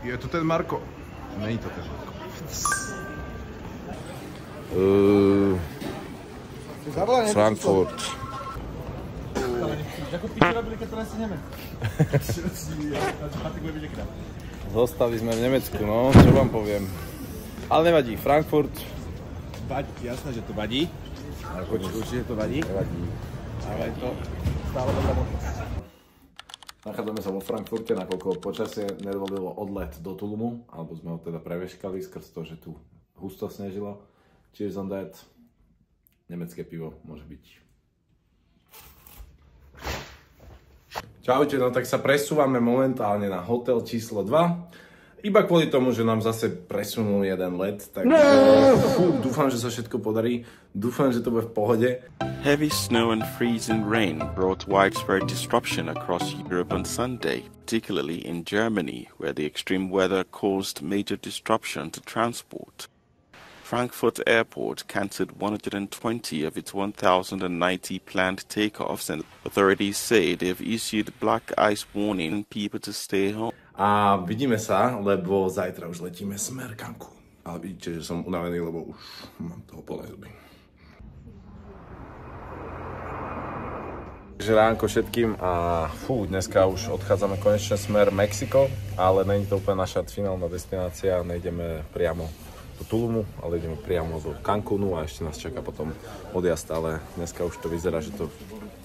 Je to ten Marko? Není to ten Marko. Frankfurt. Zostali sme v Nemecku, no, čo vám poviem. Ale nevadí, Frankfurt. Vadí, jasné, že to vadí. Určite to vadí. Nevadí. Ale to stále dobrá možnosť. Nachádzame sa vo Frankfurte, nakoľko počasie nedovolilo odlet do Tulumu, alebo sme ho teda preveškali skrz to, že tu husto snežilo. Cheers on that. Nemecké pivo môže byť. Čaute, no tak sa presúvame momentálne na hotel číslo 2. Iba kvôli tomu, že nám zase presunul jeden let, takže dúfam, že sa všetko podarí. Dúfam, že to bude v pohode. Heavy snow and freezing rain brought widespread disruption across Europe on Sunday, particularly in Germany, where the extreme weather caused major disruption to transport. Frankfurt Airport cancelled 120 of its 1,090 planned takeoffs, and authorities say they've issued black ice warning people to stay home. A vidíme sa, lebo zajtra už letíme smer Cancún. Ale vidíte, že som unavený, lebo už mám toho plné zuby. Takže ránko všetkým a dneska už odchádzame konečne smer Mexiko, ale není to úplne naša finálna destinácia, nejdeme priamo do Tulumu, ale ideme priamo do Cancúnu a ešte nás čaká potom odjazd, ale dneska už to vyzerá, že to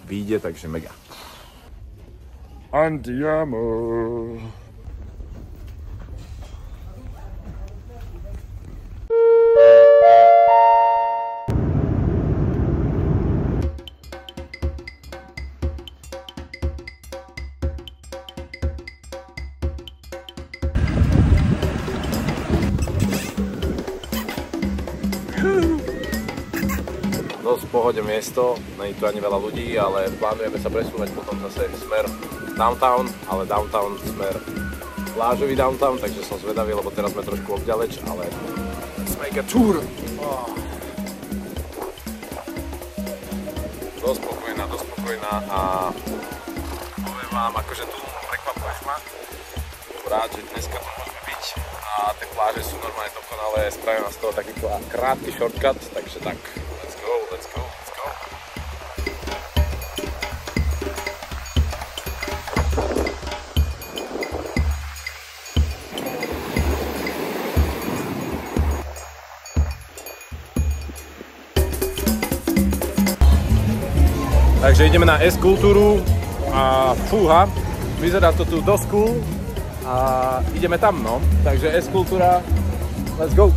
vyjde, takže mega. Andiamo! Dosť v pohode miesto, není tu ani veľa ľudí, ale plánujeme sa presúvať potom zase smer downtown, ale downtown smer plážový downtown, takže som zvedavý, lebo teraz sme trošku obďaleč, ale let's make a tour! Dosť spokojná a poviem vám, akože tu prekvapuješ ma. Rád, že dneska tu môžeme byť a tie pláže sú normálne dokonalé, spravím nás z toho taký krátky shortcut, takže tak. Let's go. Takže ideme na S-kultúru a fúha, vyzerá to tu dosť cool a ideme tam, no. Takže S-kultúra, let's go!